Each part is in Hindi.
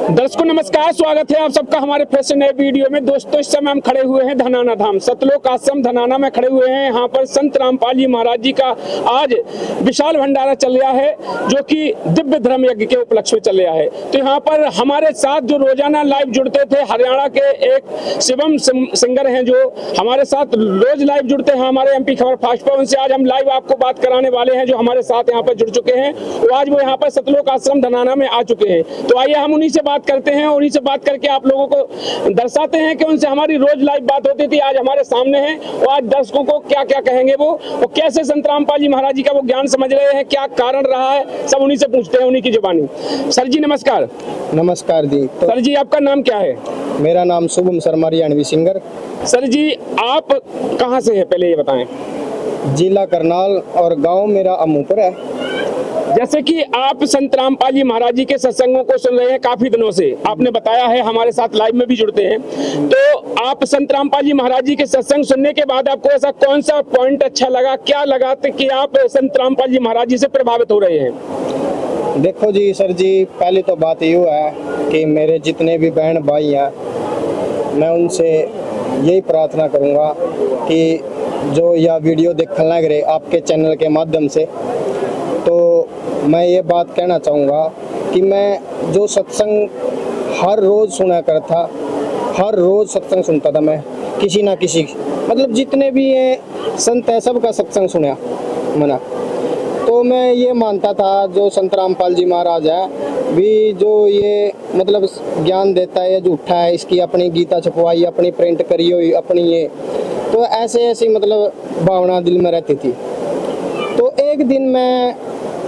दर्शकों नमस्कार, स्वागत है आप सबका हमारे फिर से नए वीडियो में। दोस्तों, इस समय हम खड़े हुए हैं धनाना धाम सतलोक आश्रम धनाना में खड़े हुए हैं। यहाँ पर संत रामपाल जी महाराज जी का आज विशाल भंडारा चल रहा है, जो कि दिव्य धर्म यज्ञ के उपलक्ष्य में चल रहा है। तो यहाँ पर हमारे साथ जो रोजाना लाइव जुड़ते थे, हरियाणा के एक शिवम सिंगर हैं जो हमारे साथ रोज लाइव जुड़ते हैं हमारे MP खबर फास्ट पर। उनसे आज हम लाइव आपको बात कराने वाले हैं, जो हमारे साथ यहाँ पर जुड़ चुके हैं। तो आज वो यहाँ पर सतलोक आश्रम धनाना में आ चुके हैं। तो आइए हम उन्हीं से बात करते हैं, उन्हीं से बात करके आप लोगों को दर्शाते हैं कि उनसे हमारी रोज लाइव बात होती थी, आज हमारे सामने हैं। और आज दर्शकों को क्या क्या कहेंगे वो, और कैसे संत रामपाल जी महाराज जी का वो ज्ञान समझ रहे हैं, क्या कारण रहा है, सब उन्हीं से पूछते हैं, उन्हीं की जुबानी। सर जी नमस्कार। नमस्कार जी। तो सर जी आपका नाम क्या है? मेरा नाम शुभम शर्मा, हरियाणवी सिंगर। सर जी आप कहाँ से हैं, पहले ये बताएं। जिला करनाल और गांव मेरा अमूपुर है। जैसे कि आप संत रामपाल जी महाराज जी के सत्संगों को सुन रहे हैं काफी दिनों से, आपने बताया है, हमारे साथ लाइव में भी जुड़ते हैं। तो आप संत रामपाल जी महाराज जी के सत्संग सुनने के बाद आपको ऐसा कौन सा पॉइंट अच्छा लगा, क्या लगा कि आप संत रामपाल जी महाराज जी से प्रभावित हो रहे हैं? देखो जी सर जी, पहली तो बात यूँ है कि मेरे जितने भी बहन भाई हैं, मैं उनसे यही प्रार्थना करूँगा कि जो यह वीडियो देखने लग रहे आपके चैनल के माध्यम से, तो मैं ये बात कहना चाहूँगा कि मैं जो सत्संग हर रोज़ सुना करता, हर रोज़ सत्संग सुनता था मैं, किसी ना किसी, मतलब जितने भी ये संत है सबका सत्संग सुना मना। तो मैं ये मानता था जो संत रामपाल जी महाराज है भी, जो ये मतलब ज्ञान देता है, ये झूठा है, इसकी अपनी गीता छपवाई, अपनी प्रिंट करी हुई अपनी ये, तो ऐसे ऐसी मतलब भावना दिल में रहती थी। तो एक दिन मैं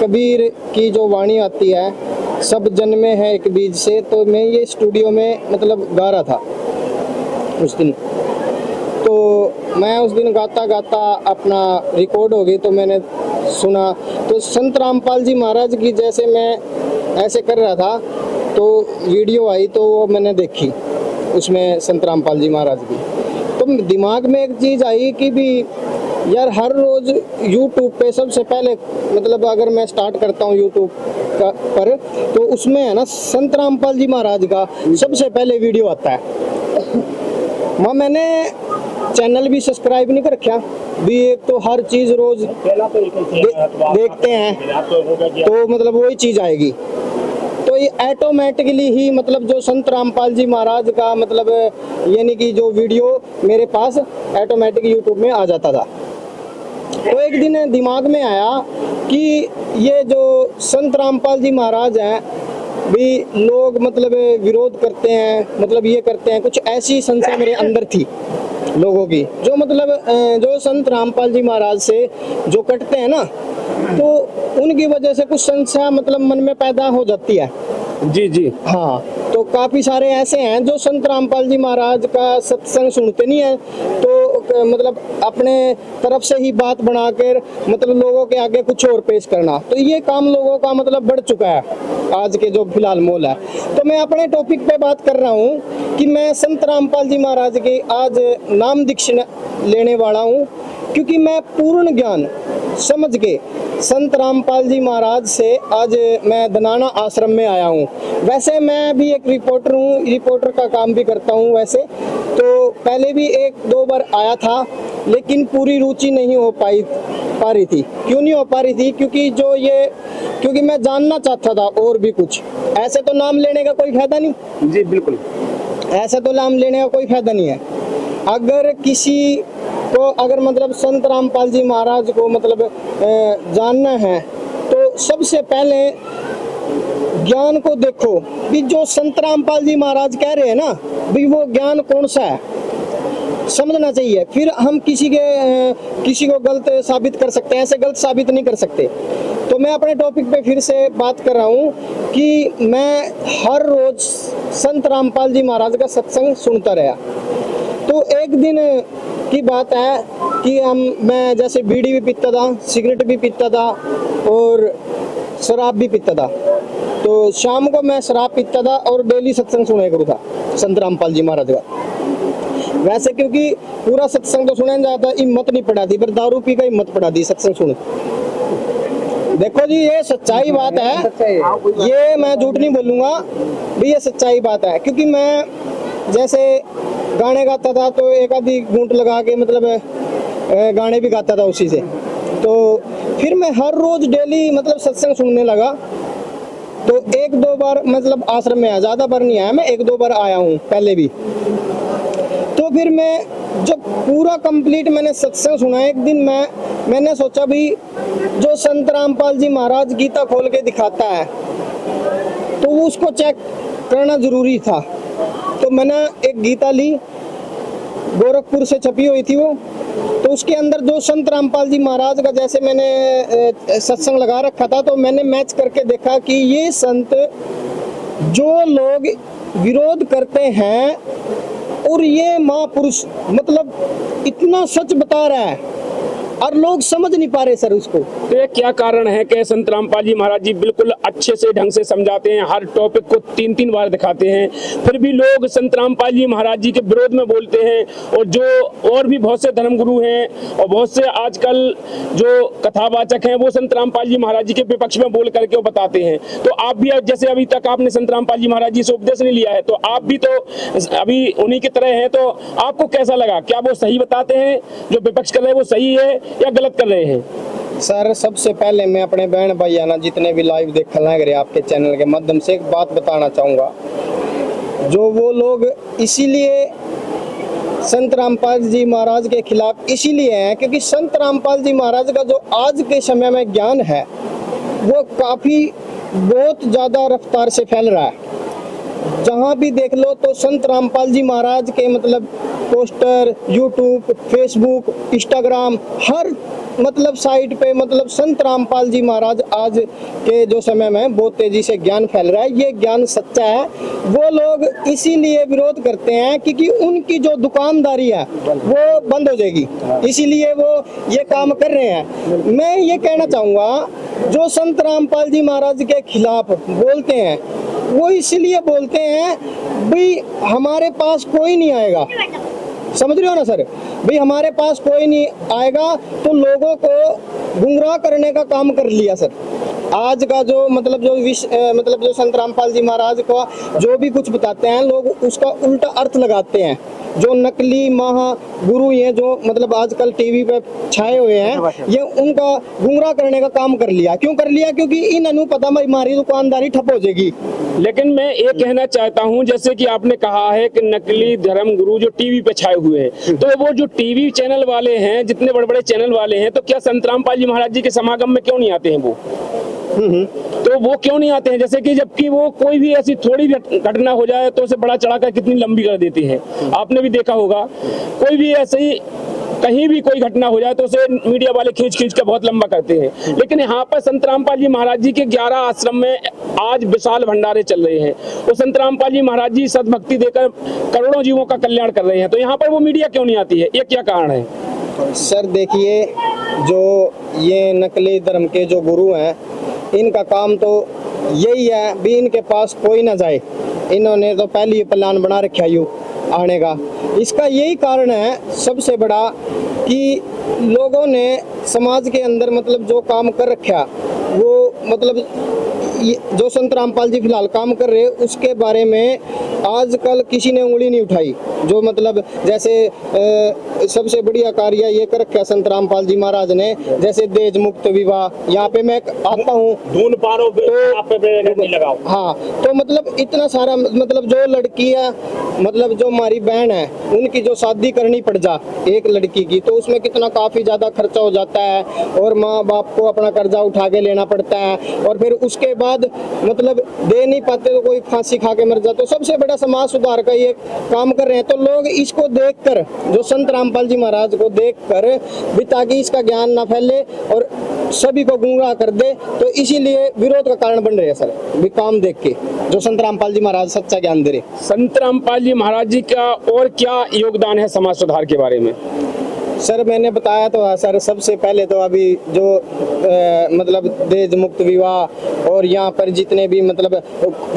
कबीर की जो वाणी आती है, सब जन्मे हैं एक बीज से, तो मैं ये स्टूडियो में मतलब गा रहा था उस दिन। तो मैं उस दिन गाता गाता अपना रिकॉर्ड हो गई, तो मैंने सुना, तो संत रामपाल जी महाराज की जैसे मैं ऐसे कर रहा था, तो वीडियो आई, तो वो मैंने देखी उसमें संत रामपाल जी महाराज की। तो दिमाग में एक चीज़ आई कि भी यार हर रोज़ YouTube पे सबसे पहले, मतलब अगर मैं स्टार्ट करता हूँ YouTube पर, तो उसमें है ना संत रामपाल जी महाराज का सबसे पहले वीडियो आता है। मैंने चैनल भी सब्सक्राइब नहीं कर रखा भी, एक तो हर चीज़ रोज़ देखते हैं, तो मतलब वही चीज़ आएगी। तो ये ऑटोमेटिकली ही मतलब जो संत रामपाल जी महाराज का मतलब यानी कि जो वीडियो मेरे पास ऑटोमेटिक यूट्यूब में आ जाता था। तो एक दिन दिमाग में आया कि ये जो संत रामपाल जी महाराज हैं भी, लोग मतलब विरोध करते हैं, मतलब ये करते हैं, कुछ ऐसी संशय मेरे अंदर थी लोगों की, जो मतलब जो संत रामपाल जी महाराज से जो कटते हैं ना, तो उनकी वजह से कुछ संशय मतलब मन में पैदा हो जाती है। जी जी हाँ, तो काफ़ी सारे ऐसे हैं जो संत रामपाल जी महाराज का सत्संग सुनते नहीं है, तो मतलब अपने तरफ से ही बात बनाकर मतलब लोगों के आगे कुछ और पेश करना, तो ये काम लोगों का मतलब बढ़ चुका है आज के जो फिलहाल मोल है। तो मैं अपने टॉपिक पे बात कर रहा हूँ कि मैं संत रामपाल जी महाराज की आज नाम दीक्षा लेने वाला हूँ, क्योंकि मैं पूर्ण ज्ञान समझ के संत रामपाल जी महाराज से आज मैं धनाना आश्रम में आया हूँ। वैसे मैं भी एक रिपोर्टर हूँ, रिपोर्टर का काम भी करता हूँ वैसे, तो पहले भी एक दो बार आया था, लेकिन पूरी रुचि नहीं हो पा रही थी। क्यों नहीं हो पा रही थी? क्योंकि मैं जानना चाहता था और भी कुछ। ऐसे तो नाम लेने का कोई फायदा नहीं। जी बिल्कुल, ऐसे तो नाम लेने का कोई फायदा नहीं है। अगर किसी को अगर मतलब संत रामपाल जी महाराज को मतलब जानना है, तो सबसे पहले ज्ञान को देखो भी, जो संत रामपाल जी महाराज कह रहे हैं ना भी, वो ज्ञान कौन सा है समझना चाहिए। फिर हम किसी को गलत साबित कर सकते हैं, ऐसे गलत साबित नहीं कर सकते। तो मैं अपने टॉपिक पे फिर से बात कर रहा हूँ कि मैं हर रोज संत रामपाल जी महाराज का सत्संग सुनता रहा। तो एक दिन की बात है कि मैं जैसे बीड़ी भी पीता था, सिगरेट भी पीता था और शराब भी पीता था। तो शाम को मैं शराब पीता था और डेली सत्संग सुना करूँ था संत रामपाल जी महाराज का। वैसे क्योंकि पूरा सत्संग तो सुना नहीं जाता, हिम्मत नहीं पड़ा थी, पर दारू पी का हिम्मत पड़ा दी सत्संग सुने। देखो जी, ये सच्चाई बात है, ये मैं झूठ नहीं बोलूँगा भी, ये सच्चाई बात है। क्योंकि मैं जैसे गाने गाता था तो एक आधी घूंट लगा के मतलब गाने भी गाता था उसी से। तो फिर मैं हर रोज डेली मतलब सत्संग सुनने लगा। तो एक दो बार मतलब आश्रम में आया, ज़्यादा बार नहीं आया मैं, एक दो बार आया हूँ पहले भी। तो फिर मैं जब पूरा कंप्लीट मैंने सत्संग सुना, एक दिन मैंने सोचा भी जो संत रामपाल जी महाराज गीता खोल के दिखाता है तो वो उसको चेक करना जरूरी था। तो मैंने एक गीता ली, गोरखपुर से छपी हुई थी वो। तो उसके अंदर जो संत रामपाल जी महाराज का जैसे मैंने सत्संग लगा रखा था, तो मैंने मैच करके देखा कि ये संत जो लोग विरोध करते हैं और ये महापुरुष मतलब इतना सच बता रहा है और लोग समझ नहीं पा रहे सर उसको। तो ये क्या कारण है कि संत रामपाल जी महाराज जी बिल्कुल अच्छे से ढंग से समझाते हैं, हर टॉपिक को 3-3 बार दिखाते हैं, फिर भी लोग संत रामपाल जी महाराज जी के विरोध में बोलते हैं। और जो और भी बहुत से धर्मगुरु हैं और बहुत से आजकल जो कथावाचक हैं वो संत रामपाल जी महाराज जी के विपक्ष में बोल करके वो बताते हैं। तो आप भी जैसे अभी तक आपने संत रामपाल जी महाराज जी से उपदेश नहीं लिया है, तो आप भी तो अभी उन्हीं की तरह हैं, तो आपको कैसा लगा? क्या वो सही बताते हैं, जो विपक्ष कर रहे हैं वो सही है या गलत कर रहे हैं? सर सबसे पहले मैं अपने बहन भाई आना जितने भी लाइव देखने लग रहे आपके चैनल के माध्यम से एक बात बताना चाहूँगा। जो वो लोग इसीलिए संत रामपाल जी महाराज के खिलाफ इसीलिए हैं क्योंकि संत रामपाल जी महाराज का जो आज के समय में ज्ञान है वो काफ़ी बहुत ज़्यादा रफ्तार से फैल रहा है। जहाँ भी देख लो तो संत रामपाल जी महाराज के मतलब पोस्टर, यूट्यूब, फेसबुक, इंस्टाग्राम, हर मतलब साइट पे मतलब संत रामपाल जी महाराज आज के जो समय में बहुत तेजी से ज्ञान फैल रहा है। ये ज्ञान सच्चा है। वो लोग इसीलिए विरोध करते हैं क्योंकि उनकी जो दुकानदारी है वो बंद हो जाएगी, इसीलिए वो ये काम कर रहे हैं। मैं ये कहना चाहूँगा जो संत रामपाल जी महाराज के खिलाफ बोलते हैं वो इसलिए बोलते हैं भाई हमारे पास कोई नहीं आएगा, समझ रहे हो ना सर, भाई हमारे पास कोई नहीं आएगा, तो लोगों को गुमराह करने का काम कर लिया सर। आज का जो मतलब जो संत रामपाल जी महाराज को जो भी कुछ बताते हैं लोग उसका उल्टा अर्थ लगाते हैं। जो नकली महागुरु हैं जो मतलब आजकल टीवी पे छाए हुए हैं, ये उनका गुमराह करने का काम कर लिया। क्यों कर लिया? क्योंकि इन्होंने पता हमारी दुकानदारी ठप हो जाएगी। लेकिन मैं ये कहना चाहता हूं, जैसे कि आपने कहा है कि नकली धर्म गुरु जो टीवी पे छाए हुए हैं, तो वो जो टीवी चैनल वाले हैं, जितने बड़े बड़े चैनल वाले हैं, तो क्या संत रामपाल जी महाराज जी के समागम में क्यों नहीं आते हैं वो? तो वो क्यों नहीं आते हैं? जैसे कि जबकि वो कोई भी ऐसी थोड़ी भी घटना हो जाए तो उसे बड़ा चढ़ाकर कितनी लंबी कर देती है। आपने भी देखा होगा, कोई भी ऐसे ही कहीं भी कोई घटना हो जाए तो उसे मीडिया वाले खींच खींच के बहुत लंबा करते हैं। लेकिन यहाँ पर संत रामपाल जी महाराज जी के 11 आश्रम में आज विशाल भंडारे चल रहे हैं। वो संत रामपाल जी महाराज जी सद्भक्ति देकर करोड़ों जीवों का कल्याण कर रहे हैं, तो यहाँ पर वो मीडिया क्यों नहीं आती है? ये क्या कारण है? सर देखिए, जो ये नकली धर्म के जो गुरु हैं इनका काम तो यही है भी इनके पास कोई ना जाए। इन्होंने तो पहले ही प्लान बना रखा है आने का। इसका यही कारण है सबसे बड़ा कि लोगों ने समाज के अंदर मतलब जो काम कर रखा वो मतलब जो संत रामपाल जी फिलहाल काम कर रहे उसके बारे में आजकल किसी ने उंगली नहीं उठाई। जो मतलब जैसे सबसे बढ़िया कार्य ये कर रखा संत रामपाल जी महाराज ने, जैसे दहेज मुक्त विवाह। यहाँ पे मैं आता हूँ धून पारो पे लगाओ। हाँ, तो मतलब इतना सारा मतलब जो लड़की है मतलब जो हमारी बहन है उनकी जो शादी करनी पड़ जा एक लड़की की, तो उसमें कितना काफी ज्यादा खर्चा हो जाता है और माँ बाप को अपना कर्जा उठा के लेना पड़ता है और फिर उसके बाद मतलब दे नहीं पाते तो कोई फांसी खा के मर जाता। तो सबसे बड़ा समाज सुधार का ये काम कर रहे हैं। तो लोग इसको देखकर जो संत रामपाल जी महाराज को देखकर भी ताकि इसका ज्ञान ना फैले और सभी को गुमराह कर दे, तो इसीलिए विरोध का कारण बन रहे हैं सर भी काम देख के जो संत रामपाल जी महाराज सच्चा ज्ञान दे रहे। संत रामपाल जी महाराज जी का और क्या योगदान है समाज सुधार के बारे में? सर मैंने बताया तो है सर, सबसे पहले तो अभी जो मतलब दहेज मुक्त विवाह और यहाँ पर जितने भी मतलब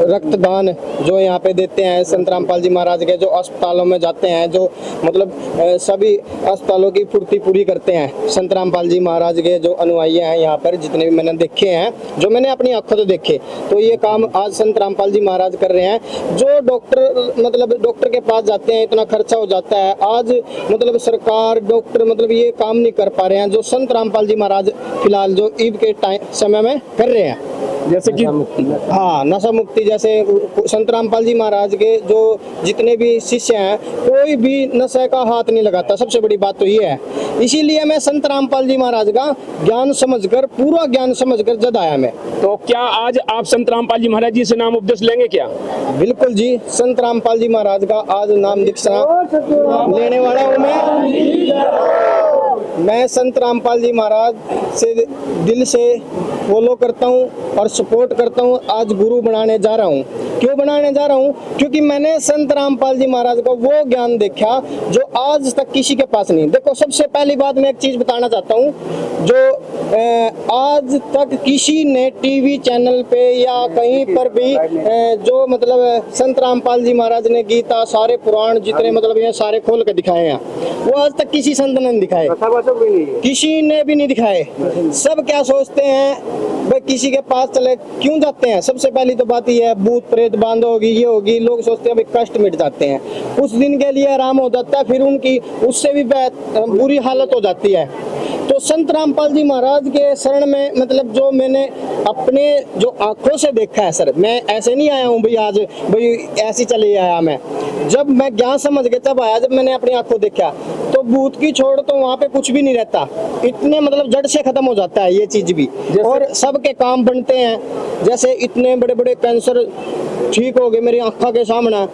रक्तदान जो यहाँ पे देते हैं संत रामपाल जी महाराज के, जो अस्पतालों में जाते हैं, जो मतलब सभी अस्पतालों की पूर्ति पूरी करते हैं संत रामपाल जी महाराज के जो अनुयायी हैं यहाँ पर जितने भी मैंने देखे हैं, जो मैंने अपनी आंखों से देखे, तो ये काम आज संत रामपाल जी महाराज कर रहे हैं। जो डॉक्टर मतलब डॉक्टर के पास जाते हैं इतना खर्चा हो जाता है, आज मतलब सरकार डॉक्टर मतलब ये काम नहीं कर पा रहे हैं जो संत रामपाल जी महाराज फिलहाल जो ईद के समय में कर रहे हैं। जैसे कि हाँ, नशा मुक्ति, जैसे संत रामपाल जी महाराज के जो जितने भी शिष्य हैं कोई भी नशे का हाथ नहीं लगाता, सबसे बड़ी बात तो ये है। इसीलिए मैं संत रामपाल जी महाराज का ज्ञान समझकर, पूरा ज्ञान समझकर जद आया मैं। तो क्या आज आप संत रामपाल जी महाराज जी से नाम उपदेश लेंगे क्या? बिल्कुल जी, संत रामपाल जी महाराज का आज नाम दीक्षा लेने वाला हूँ मैं संत रामपाल जी महाराज से दिल से फॉलो करता हूँ और सपोर्ट करता हूँ। आज गुरु बनाने जा रहा हूँ। क्यों बनाने जा रहा हूँ? क्योंकि मैंने संत रामपाल जी महाराज का वो ज्ञान देखा जो आज तक किसी के पास नहीं। देखो, सबसे पहली बात मैं एक चीज बताना चाहता हूँ, जो आज तक किसी ने टीवी चैनल पे या कहीं पर भी जो मतलब संत रामपाल जी महाराज ने गीता, सारे पुराण जितने मतलब ये सारे खोल के दिखाए हैं, वो आज तक किसी संत ने नहीं दिखाए, किसी ने भी नहीं दिखाए। सब क्या सोचते हैं भाई किसी के पास चले क्यों जाते हैं? सबसे पहली तो बात ये है, भूत प्रेत बांध होगी, ये होगी, लोग सोचते हैं भाई कष्ट मिट जाते हैं, कुछ दिन के लिए आराम हो जाता है, फिर उनकी उससे भी बुरी हालत हो जाती है। तो संत रामपाल जी महाराज के शरण में मतलब जो मैंने अपने जो आंखों से देखा है सर, मैं ऐसे नहीं आया हूँ भाई आज भाई ऐसे चले आया मैं। जब मैं ज्ञान समझ के तब आया, जब मैंने अपनी आंखों देखा, तो भूत की छोड़ तो वहाँ पे कुछ भी नहीं रहता, इतने मतलब जड़ से खत्म हो जाता है ये चीज भी, और सबके काम बनते हैं। जैसे इतने बड़े बड़े कैंसर ठीक हो गए मेरी आंखों के सामने,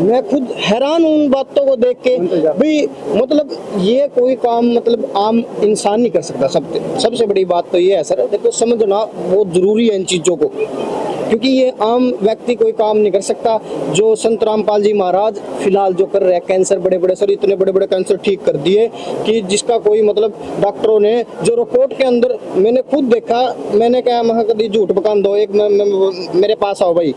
मैं खुद हैरान हूँ उन बातों को देख के भाई, मतलब ये कोई काम मतलब आम इंसान नहीं कर सकता। सबसे बड़ी बात तो ये है सर, देखो समझना बहुत जरूरी है इन चीजों को, क्योंकि ये आम व्यक्ति कोई काम नहीं कर सकता जो संत रामपाल जी महाराज फिलहाल जो कर रहे हैं। कैंसर बड़े बड़े सर, इतने बड़े बड़े कैंसर ठीक कर दिए कि जिसका कोई मतलब डॉक्टरों ने जो रिपोर्ट के अंदर मैंने खुद देखा, मैंने कहा मैं कभी झूठ बकान दो, एक मेरे पास आओ भाई,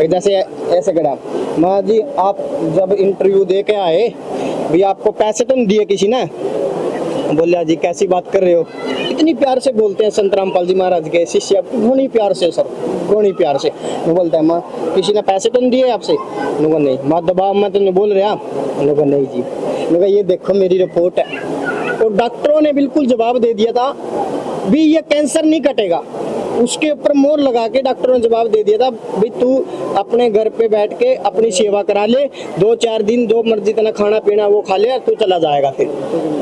जैसे ऐसे करा माँ जी, आप जब इंटरव्यू दे के आए भैया आपको पैसे तो नहीं दिए किसी ने? बोलिया जी कैसी बात कर रहे हो, इतनी प्यार से बोलते हैं संत रामपाल जी महाराज के शिष्य, घोनी प्यार से सर, घोनी प्यार से वो बोलता है माँ किसी ने पैसे तो नहीं दिए आपसे? उन्होंने नहीं। माँ दबाव में तो नहीं बोल रहा? उन्होंने नहीं जी। उन्होंने ये देखो मेरी रिपोर्ट है, और डॉक्टरों ने बिल्कुल जवाब दे दिया था भी ये कैंसर नहीं कटेगा, उसके ऊपर मोहर लगा के डॉक्टरों ने जवाब दे दिया था भाई तू अपने घर पे बैठ के अपनी सेवा करा ले, 2-4 दिन जो मर्जी तेना खाना पीना वो खा ले, तू चला जाएगा। फिर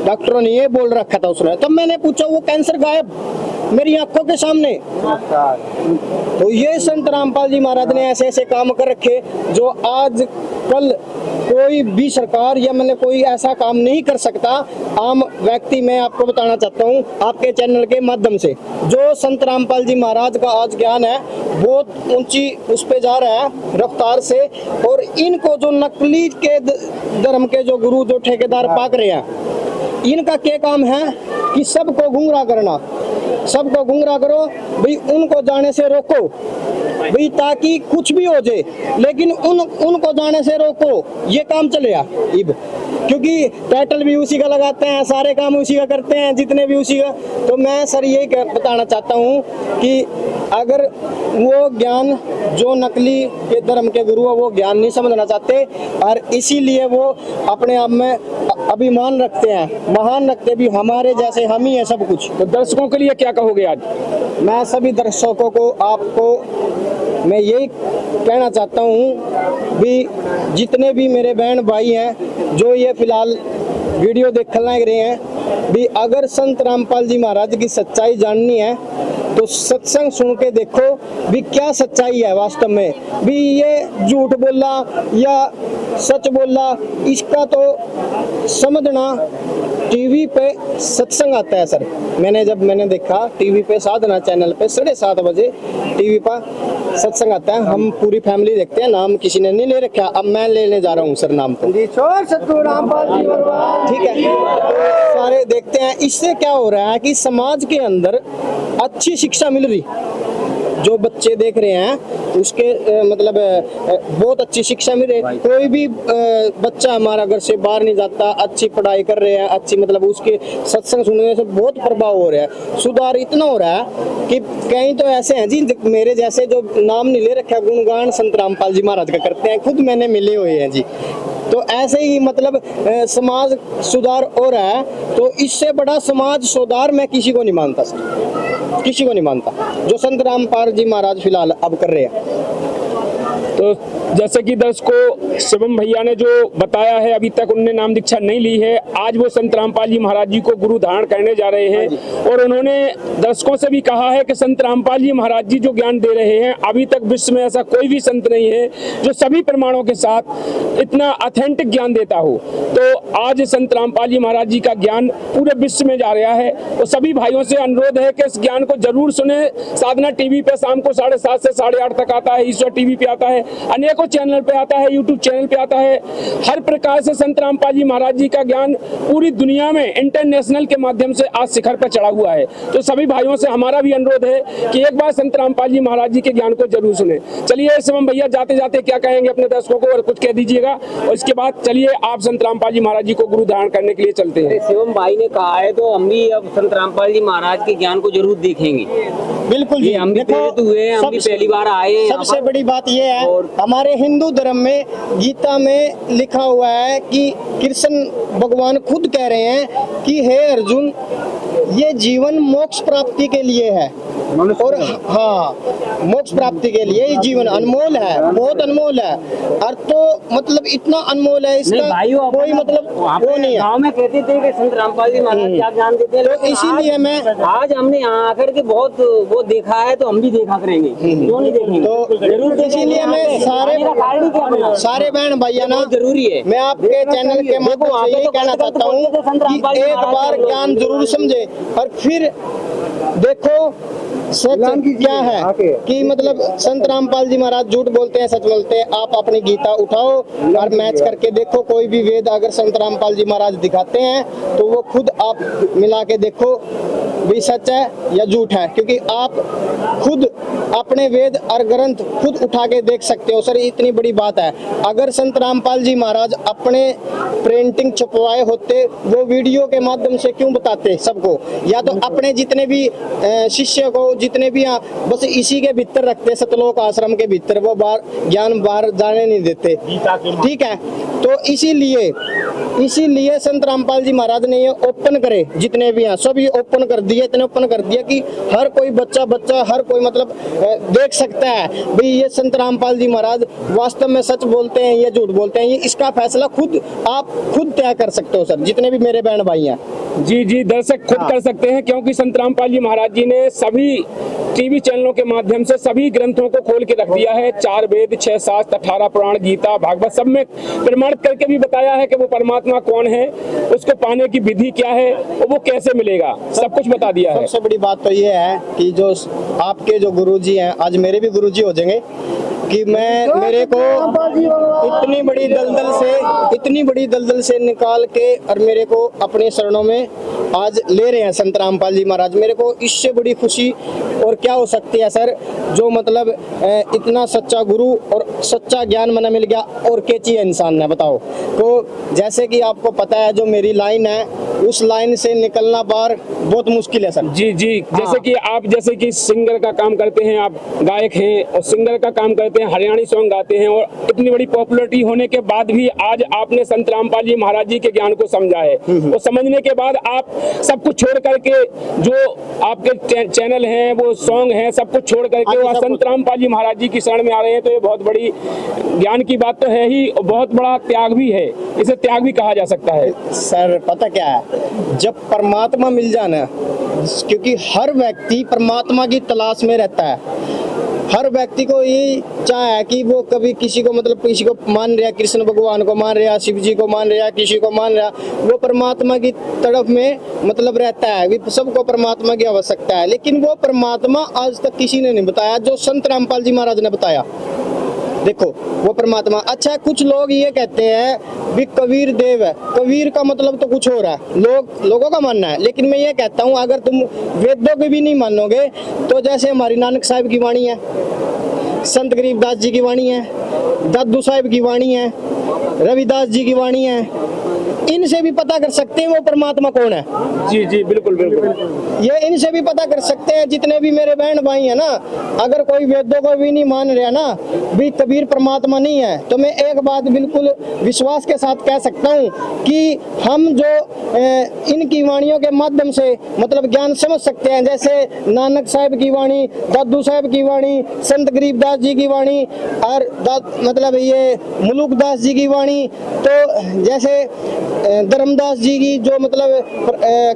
डॉक्टरों ने ये बोल रखा था उसने। तब मैंने पूछा वो कैंसर गायब मेरी आंखों के सामने। तो ये संत रामपाल जी महाराज ने ऐसे ऐसे काम कर रखे जो आज कल कोई भी सरकार या मैंने कोई ऐसा काम नहीं कर सकता। आम व्यक्ति मैं आपको बताना चाहता हूँ आपके चैनल के माध्यम से, जो संत रामपाल जी महाराज का आज ज्ञान है बहुत ऊंची उस पे जा रहा है रफ्तार से, और इनको जो नकली के धर्म के जो गुरु जो ठेकेदार पाक रहे हैं, इनका क्या काम है कि सबको गुमराह करना, सबको गुमराह करो भाई, उनको जाने से रोको भाई, ताकि कुछ भी हो जाए लेकिन उनको जाने से रोको, ये काम चलेगा इब, क्योंकि टाइटल भी उसी का लगाते हैं, सारे काम उसी का करते हैं, जितने भी उसी का। तो मैं सर यही बताना चाहता हूँ कि अगर वो ज्ञान जो नकली के धर्म के गुरु है वो ज्ञान नहीं समझना चाहते, और इसीलिए वो अपने आप में अभिमान रखते हैं, महान रखते भी हमारे जैसे हम ही है सब कुछ। तो दर्शकों के लिए क्या कहोगे आज? मैं सभी दर्शकों को आपको मैं यही कहना चाहता हूँ भी जितने भी मेरे बहन भाई हैं जो ये फिलहाल वीडियो देखने लग रहे हैं, भी अगर संत रामपाल जी महाराज की सच्चाई जाननी है तो सत्संग सुन के देखो भी क्या सच्चाई है वास्तव में, भी ये झूठ बोला या सच बोला इसका तो समझना। टीवी पे सत्संग आता है सर, मैंने देखा टीवी पे साधना चैनल पे 7:30 बजे टीवी पर सत्संग आता है, हम पूरी फैमिली देखते हैं। नाम किसी ने नहीं ले रखा, अब मैं लेने जा रहा हूँ सर नाम तो, ठीक है, सारे देखते हैं। इससे क्या हो रहा है कि समाज के अंदर अच्छी शिक्षा मिल रही, जो बच्चे देख रहे हैं उसके मतलब बहुत अच्छी शिक्षा मिल रही है। कोई भी बच्चा हमारा घर से बाहर नहीं जाता, अच्छी पढ़ाई कर रहे हैं, अच्छी मतलब उसके सत्संग सुनने से बहुत प्रभाव हो रहा है, सुधार इतना हो रहा है कि कई तो ऐसे हैं जी मेरे जैसे जो नाम नहीं ले रखा गुणगान संत रामपाल जी महाराज का करते हैं, खुद मैंने मिले हुए हैं जी। तो ऐसे ही मतलब समाज सुधार हो रहा है, तो इससे बड़ा समाज सुधार मैं किसी को नहीं मानता सर, किसी को नहीं मानता जो संत रामपाल जी महाराज फिलहाल अब कर रहे हैं। तो जैसे कि दर्शकों शिवम भैया ने जो बताया है, अभी तक उन्होंने नाम दीक्षा नहीं ली है, आज वो संत रामपाल जी महाराज जी को गुरु धारण करने जा रहे हैं। और उन्होंने दर्शकों से भी कहा है कि संत रामपाल जी महाराज जी जो ज्ञान दे रहे हैं, अभी तक विश्व में ऐसा कोई भी संत नहीं है जो सभी प्रमाणों के साथ इतना ऑथेंटिक ज्ञान देता हो। तो आज संत रामपाल जी महाराज जी का ज्ञान पूरे विश्व में जा रहा है, तो सभी भाइयों से अनुरोध है कि इस ज्ञान को जरूर सुने। साधना टीवी पे शाम को 7:30 से 8:30 तक आता है, ईश्वर टीवी पे आता है, अनेकों चैनल पे आता है, यूट्यूब चैनल पे आता है। हर प्रकार से संत रामपाल जी महाराज जी का ज्ञान पूरी दुनिया में इंटरनेशनल के माध्यम से आज शिखर पर चढ़ा हुआ है। तो सभी भाइयों से हमारा भी अनुरोध है कि एक बार संत रामपाल जी महाराज जी के ज्ञान को जरूर सुने। चलिए शिवम भैया जाते जाते क्या कहेंगे अपने दर्शकों को और कुछ कह दीजिएगा, और इसके बाद चलिए आप संत रामपाल जी महाराज जी को गुरु धारण करने के लिए चलते हैं। शिवम भाई ने कहा है तो हम भी अब संत रामपाल जी महाराज के ज्ञान को जरूर देखेंगे। बिल्कुल जी, हम भी प्रेरित हुए हैं, हम भी पहली बार आए हैं। सबसे बड़ी बात यह है और हमारे हिंदू धर्म में गीता में लिखा हुआ है कि कृष्ण भगवान खुद कह रहे हैं कि हे अर्जुन ये जीवन मोक्ष प्राप्ति के लिए है, और हाँ मोक्ष प्राप्ति के लिए ये जीवन अनमोल है, बहुत अनमोल है। और तो मतलब इतना अनमोल है इसका कोई मतलब वो नहीं है। गाँव में कहते थे कि संत रामपाल जी महाराज क्या ज्ञान देते हैं, तो इसीलिए मैं आज हमने यहाँ आकर के बहुत वो देखा है, तो हम भी देखा करेंगे, क्यों नहीं देखेंगे। तो जरूर इसीलिए मैं सारे बहन भैया ना जरूरी है, मैं आपके चैनल के माध्यम से यही कहना चाहता हूँ कि एक बार ज्ञान जरूर समझे और फिर देखो सच क्या है कि मतलब संत रामपाल जी महाराज झूठ बोलते हैं सच बोलते हैं। आप अपनी गीता उठाओ और मैच करके देखो, कोई भी वेद अगर संत रामपाल जी महाराज दिखाते हैं तो वो खुद आप मिला के देखो भी सच है या झूठ है, क्योंकि आप खुद अपने वेद और ग्रंथ खुद उठा के देख सकते हो। सर इतनी बड़ी बात है, अगर संत रामपाल जी महाराज अपने प्रिंटिंग छपवाए होते वो वीडियो के माध्यम से क्यों बताते सबको, या तो अपने जितने भी शिष्य को जितने भी बस इसी के भीतर रखते सतलोक आश्रम के भीतर, वो ज्ञान बाहर जाने नहीं देते, ठीक है। तो इसीलिए संत रामपाल जी महाराज ने ये ओपन करे, जितने भी हैं सभी ओपन कर दिए, इतने ओपन कर दिया कि हर कोई बच्चा हर कोई मतलब देख सकता है भाई ये संत रामपाल जी महाराज वास्तव में सच बोलते हैं या झूठ बोलते हैं। ये इसका फैसला आप खुद तय कर सकते हो सर, जितने भी मेरे बहन भाई हैं। जी दर्शक खुद कर सकते हैं, क्योंकि संत रामपाल जी महाराज जी ने सभी टीवी चैनलों के माध्यम से सभी ग्रंथों को खोल के रख दिया है। 4 वेद, 6 शास्त्र, 18 पुराण, गीता, भागवत सब में प्रमाणित करके भी बताया है कि वो परमात्मा कौन है, उसको पाने की विधि क्या है और वो कैसे मिलेगा, सब कुछ बता दिया है। सबसे बड़ी बात तो ये है कि जो आपके जो गुरुजी हैं, आज मेरे भी गुरुजी हो जाएंगे, कि मेरे को इतनी बड़ी दलदल से निकाल के और मेरे को अपने शरणों में आज ले रहे हैं संत रामपाल जी महाराज। मेरे को इससे बड़ी खुशी और क्या हो सकती है सर, जो मतलब इतना सच्चा गुरु और सच्चा ज्ञान मना मिल गया, और क्या चाहिए इंसान ने बताओ। तो जैसे कि आपको पता है जो मेरी लाइन है उस लाइन से निकलना बार बहुत मुश्किल है सर। जी जैसे कि सिंगर का काम करते हैं, आप गायक हैं और सिंगर का काम करते हैं, हरियाणी सॉन्ग गाते हैं, और इतनी बड़ी पॉपुलैरिटी होने के बाद भी आज आपने संत रामपाल जी महाराज जी के ज्ञान को समझा है, और समझने के बाद आप सब कुछ छोड़ करके जो आपके चैनल हैं वो सॉन्ग हैं सब कुछ छोड़ करके वो संत रामपाल जी महाराज जी की शरण में आ रहे हैं। तो ये बहुत बड़ी ज्ञान की बात तो है ही, और बहुत बड़ा त्याग भी है, इसे त्याग भी कहा जा सकता है। सर पता क्या है, जब परमात्मा मिल जाना, क्योंकि हर व्यक्ति परमात्मा की तलाश में रहता है। हर व्यक्ति को ये चाह है कि वो कभी किसी को मतलब किसी को मान रहा, कृष्ण भगवान को मान रहा, शिव जी को मान रहा, किसी को मान रहा, वो परमात्मा की तरफ में मतलब रहता है। सबको परमात्मा की आवश्यकता है, लेकिन वो परमात्मा आज तक किसी ने नहीं बताया जो संत रामपाल जी महाराज ने बताया। देखो वो परमात्मा। अच्छा, कुछ लोग ये कहते हैं भी कबीर देव है, कबीर का मतलब तो कुछ हो रहा है, लोगों का मानना है। लेकिन मैं ये कहता हूँ, अगर तुम वेदों के भी नहीं मानोगे तो जैसे हमारी नानक साहिब की वाणी है, संत गरीबदास जी की वाणी है, दादू साहिब की वाणी है, रविदास जी की वाणी है, इनसे भी पता कर सकते हैं वो परमात्मा कौन है। जी जी बिल्कुल बिल्कुल, ये इनसे भी पता कर सकते हैं। जितने भी मेरे बहन भाई हैं ना, अगर कोई वेदों को भी नहीं मान रहा ना भी कबीर परमात्मा नहीं है, तो मैं एक बात बिल्कुल विश्वास के साथ कह सकता हूँ कि हम जो इनकी वाणियों के माध्यम से मतलब ज्ञान समझ सकते हैं, जैसे नानक साहिब की वाणी, दादू साहिब की वाणी, संत गरीबदास जी की वाणी और मतलब ये मुलुकदास जी की वाणी, तो जैसे धर्मदास जी की जो मतलब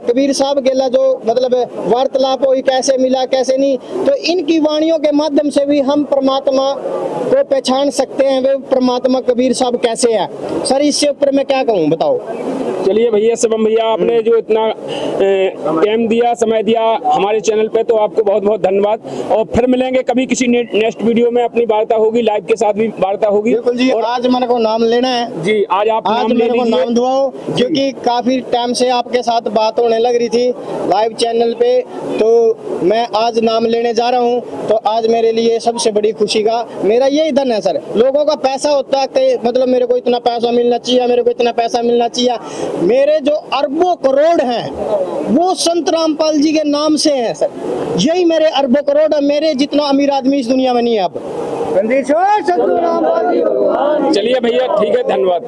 कबीर साहब के जो मतलब वार्तालाप हो कैसे मिला कैसे नहीं, तो इनकी वाणियों के माध्यम से भी हम परमात्मा को पहचान सकते हैं वे परमात्मा कबीर साहब कैसे है। सर इससे ऊपर मैं क्या कहूँ बताओ। चलिए भैया शिवम भैया, आपने जो इतना टाइम दिया, समय दिया हमारे चैनल पे, तो आपको बहुत बहुत धन्यवाद। और फिर मिलेंगे कभी किसी नेक्स्ट वीडियो में, अपनी वार्ता होगी, लाइव के साथ भी वार्ता होगी। बिल्कुल जी। और आज मेरे को नाम लेना है जी, आज आप आज नाम ले मेरे को लीजिए। नाम दुआओ, क्योंकि काफी टाइम से आपके साथ बात होने लग रही थी लाइव चैनल पे, तो मैं आज नाम लेने जा रहा हूँ। तो आज मेरे लिए सबसे बड़ी खुशी का मेरा यही धन है सर। लोगों का पैसा होता है कि मतलब मेरे को इतना पैसा मिलना चाहिए, मेरे को इतना पैसा मिलना चाहिए। मेरे जो अरबों करोड़ हैं वो संत रामपाल जी के नाम से हैं सर। यही मेरे अरबों करोड़ है। मेरे जितना अमीर आदमी इस दुनिया में नहीं है अब। चलिए भैया ठीक है, धन्यवाद।